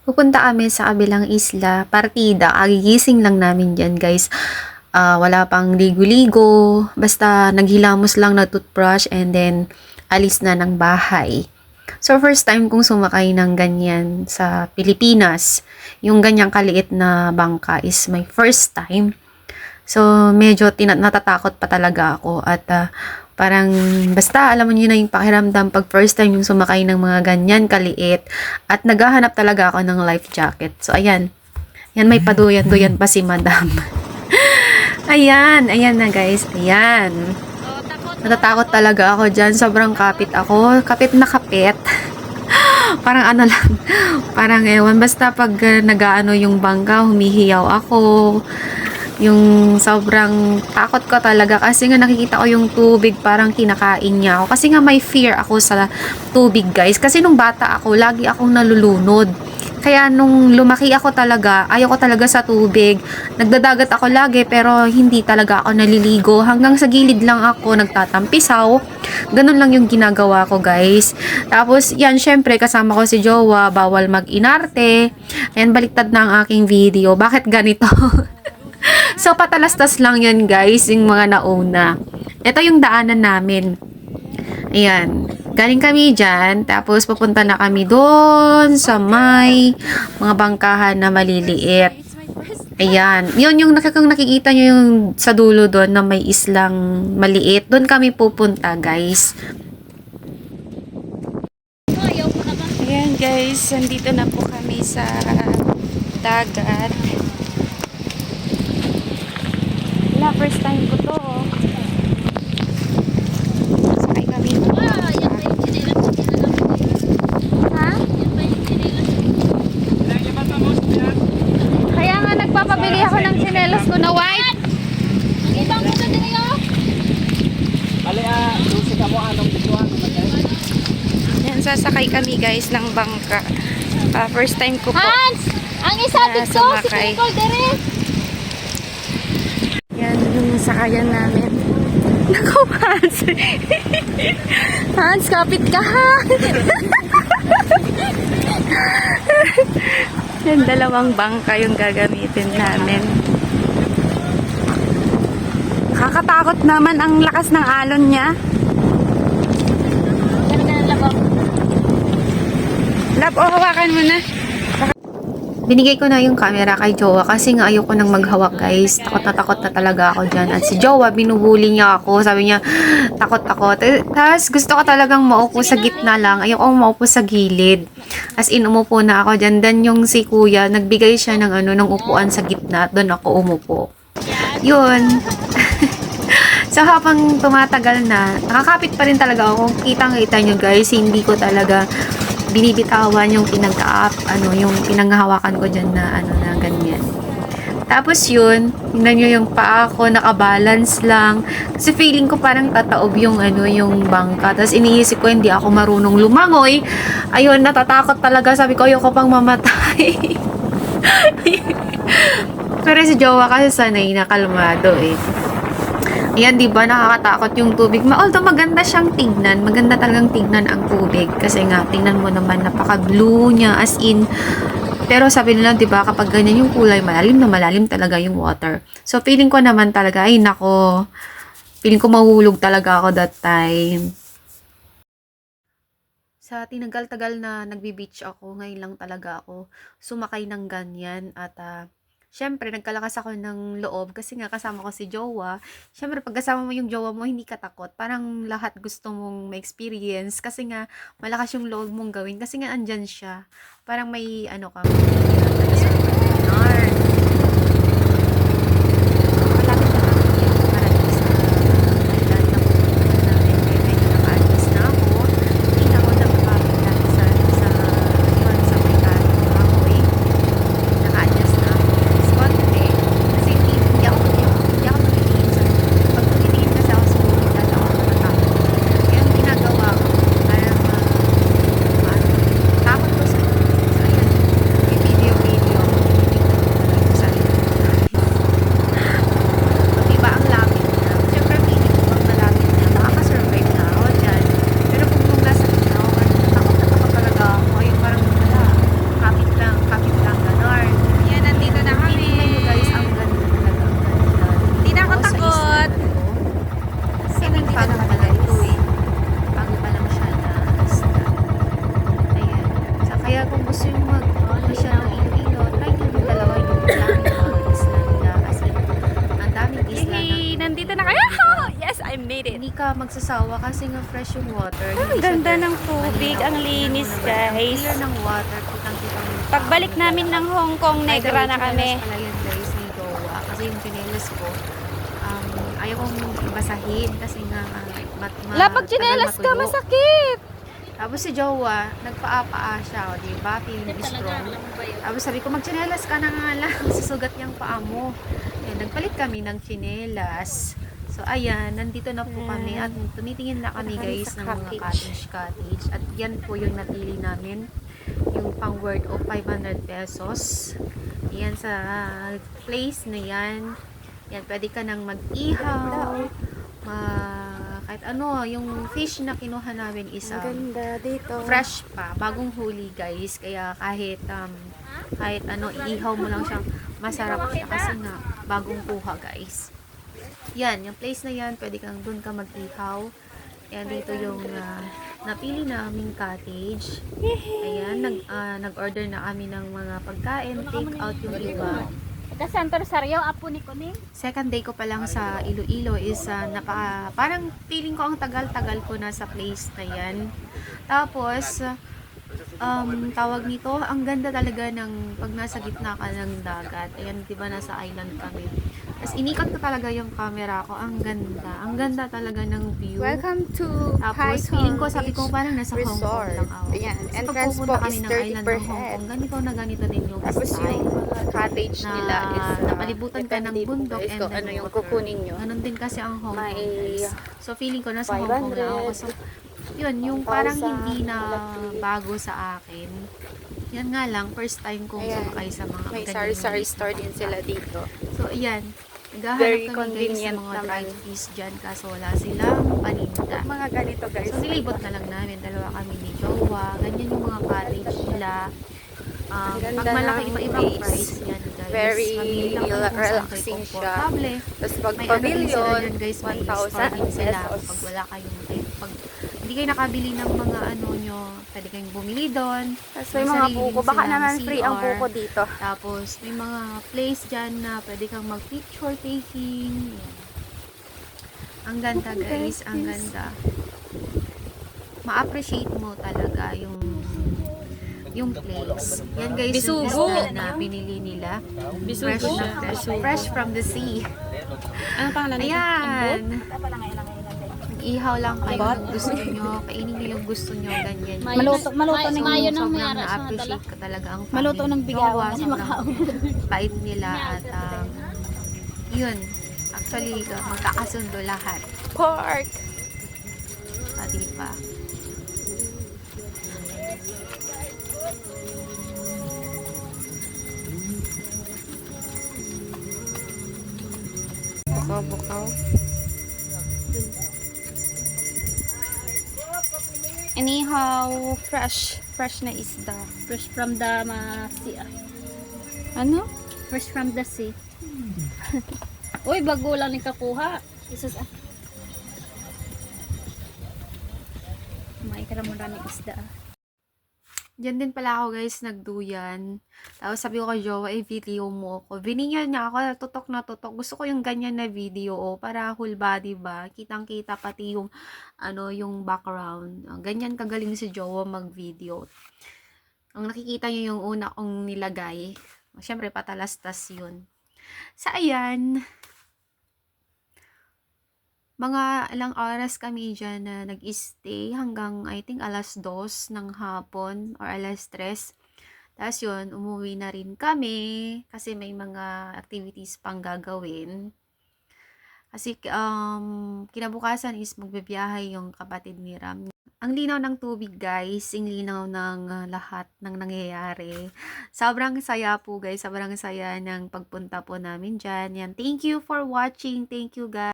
Pupunta kami sa kabilang isla, partida, kagigising lang namin diyan, guys. Wala pang ligo-ligo, basta naghilamos lang na toothbrush and then alis na ng bahay. So, first time kong sumakay ng ganyan sa Pilipinas. Yung ganyang kaliit na bangka is my first time. So, medyo natatakot pa talaga ako at parang basta alam mo niyo na yung pakiramdam pag first time yung sumakay ng mga ganyan kaliit at naghahanap talaga ako ng life jacket. So, ayan. Yan, may paduyan-duyan pa si madam. Ayan na guys. Ayan. Natatakot talaga ako dyan. Sobrang kapit ako. Kapit na kapit. Parang ano lang. Parang ewan. Basta pag nagaano yung bangka, humihiyaw ako. Yung sobrang takot ko talaga kasi nga nakikita ko yung tubig parang kinakain niya ako. Kasi nga may fear ako sa tubig, guys. Kasi nung bata ako, lagi akong nalulunod. Kaya nung lumaki ako talaga, ayaw ko talaga sa tubig. Nagdadagat ako lagi pero hindi talaga ako naliligo. Hanggang sa gilid lang ako nagtatampisaw. Ganun lang yung ginagawa ko, guys. Tapos yan, syempre kasama ko si Jowa, bawal mag-inarte. Ayan, baliktad na ang aking video. Bakit ganito? So, patalastas lang yan, guys, yung mga nauna. Ito yung daanan namin. Ayan. Galing kami dyan, tapos pupunta na kami doon sa may mga bangkahan na maliliit. Ayan. Yun yung nakikita nyo yung sa dulo doon na may islang maliit. Doon kami pupunta, guys. Ayan, guys. Nandito na po kami sa dagat. First time ko to. Sakay kami. Ha? Kaya nga nagpapabili ako ng sinelos ko na white. Ibang ko na din yun. Bali, lusi ka mo anong bituan. Yan, sasakay kami guys ng bangka. First time ko po. Hans! Ang isa dito, si Nicole Dere. Yan yung sakayan namin. Naku, Hans! Hans, kapit ka ha! Yan, dalawang bangka yung gagamitin namin. Kakatakot naman ang lakas ng alon niya. Lab, hawakan mo na. Binigay ko na yung camera kay Jowa kasi nga ayoko nang maghawak, guys. Takot na talaga ako dyan. At si Jowa, binuhuli niya ako. Sabi niya, takot. Tapos gusto ko talagang maupo sa gitna lang. Ayoko maupo sa gilid. As in, umupo na ako dyan. Then yung si kuya, nagbigay siya ng upuan sa gitna. At doon ako umupo. Yun. So, habang tumatagal na, nakakapit pa rin talaga ako. Kitang-kita nyo, guys. Hindi ko talaga binibitawan yung yung pinanghahawakan ko dyan na na ganyan. Tapos yun, tingnan nyo yung paa ko, nakabalance lang. Kasi feeling ko parang tataob yung yung bangka. Tapos iniisip ko hindi ako marunong lumangoy. Ayun, natatakot talaga. Sabi ko, ayoko pang mamatay. Pero si Jowa kasi sanay na kalmado eh. Ayan, di ba nakakatakot yung tubig. Although maganda siyang tignan, maganda talagang tignan ang tubig kasi nga tingnan mo naman napaka-blue niya as in. Pero sabi nila, di ba, kapag ganyan yung kulay, malalim na malalim talaga yung water. So feeling ko naman talaga, ay nako, feeling ko mahulog talaga ako that time. Sa tinagal-tagal na nagbi-beach ako, ngayon lang talaga ako sumakay ng ganyan at syempre, nagkalakas ako ng loob kasi nga kasama ko si Jowa. Syempre, pag kasama mo yung Jowa mo, hindi ka takot. Parang lahat gusto mong ma-experience kasi nga malakas yung loob mong gawin kasi nga andyan siya. Parang may ka, kung gusto yung mag-masyal ng Iloilo, try nyo yung dalawa yung daming mga isla nila. Kasi ang daming isla na Yay! Nandito na kayo! Yes, I made it! hindi ka magsasawa kasi nga fresh yung water. Ang ganda ng tubig, ang linis, Ang guys. clear ng water, kitang-kita mo yung Pagbalik tao namin ng Hong Kong, By the Negra way, na kami. tsinelas pala yun guys ni Jowa. Kasi yung tsinelas ko, ayaw kong basahin kasi nga Lapag chinelas ka, masakit! Tapos si Jowa, nagpaa-paa siya, o diba? Feeling strong. Tapos sabi ko, magchinelas ka na nga lang, susugat yung paa mo. Yan, nagpalit kami ng chinelas. So, ayan, nandito na po kami at tumitingin na kami guys ng mga cottage. At yan po yung napili namin. Yung pang worth of 500 pesos. Yan sa place na yan. Yan, pwede ka nang mag-ihaw. Kahit ano, yung fish na kinuha namin is Ganda dito. fresh pa, bagong huli guys. Kaya kahit ano, iihaw mo lang siya, masarap siya kasi nga bagong kuha guys. Yan, yung place na yan, pwede kang dun ka mag-ihaw. Ayan, dito yung napili naming cottage. Ayan, nag-order na kami ng mga pagkain, take out yung iba. Santo Rosario, apo ni Kuning. Second day ko pa lang sa Iloilo is parang feeling ko ang tagal-tagal ko na sa place na yan. Tapos, tawag nito, ang ganda talaga ng pag nasa gitna ka ng dagat. Ayan, di ba nasa island kami. Tapos inikot ko talaga yung camera ko. Ang ganda. Ang ganda talaga ng view. Welcome to Tapos, feeling ko, sabi ko parang nasa Hong Kong lang ako. Ayan, Tapos, entrance pagpupunta po kami is ng 30 island per ng Hong head. Kong, ganito din yung Tapos style. yung cottage nila is napalibutan ka ng depende po bundok guys and kung then ano yung water. kukunin nyo. Ganon din kasi ang Hong Kong May guys. So feeling ko nasa Hong Kong lang ako. So yun, yung parang hindi na bago sa akin. Yan nga lang, first time kong Ayan. sumakay sa mga May ganyan sari-sari na store din sila dito. So ayan, naghahanap Very kami guys convenient ng mga naman. dried fish dyan kaso wala silang paninda. Mga ganito guys. So nilibot na lang namin, dalawa kami ni Jowa. Ganyan yung mga cottage nila. ganda Pag malaki ng iba-ibang place. price yan guys. Very Pamili lang kayo kung saan kayo relaxing siya. komportable. Tapos pag May ano din sila pavilion, dyan guys, may 1,000 store din sila pesos. pag wala kayong pag hindi kayo nakabili ng mga ano nyo, pwede kayong bumili doon. Tapos may mga sarili buko. din Baka silang naman free ang CR. buko dito. Tapos may mga place dyan na pwede kang mag picture taking. Yan. Ang ganda guys, ang ganda. Ma-appreciate mo talaga yung place. Yan guys, yung Bisugo. isda na binili nila. Bisugo Fresh na siya. fresh. Fresh from the sea. Ano pangalan nito? Ayan. Ihaw lang kayo kung gusto nyo. Kainin nyo yung gusto nyo. Ganyan. Maluto ng mayo ng sobrang mayara sa dala. na-appreciate ko talaga ang family. Maluto ng bigawan Jowa, kasi sobrang bait nila at yun. Actually, magkakasundo lahat. Pork! Diba? Bukaw-bukaw. Anyhow, fresh na isda. Fresh from the sea. Ano? Fresh from the sea. Uy, bago lang ni kakuha. Isus May ka mo ng isda. Diyan din pala ako guys, nagduyan. Tapos sabi ko kay Jowa, video mo ako. Binigyan niya ako, tutok na tutok. Gusto ko yung ganyan na video, para whole body ba? Kitang-kita pati yung, yung background. Ganyan kagaling si Jowa mag-video. Ang nakikita niyo yung una kong nilagay. Siyempre, patalastas yun. So, ayan. Mga ilang oras kami dyan na nag-stay hanggang I think alas 2 ng hapon or alas 3. Tapos yun, umuwi na rin kami kasi may mga activities pang gagawin. Kasi kinabukasan is magbibiyahe yung kapatid ni Ram. Ang linaw ng tubig guys, ang linaw ng lahat ng nangyayari. Sobrang saya po guys, sobrang saya ng pagpunta po namin dyan. Yan. Thank you for watching, thank you guys.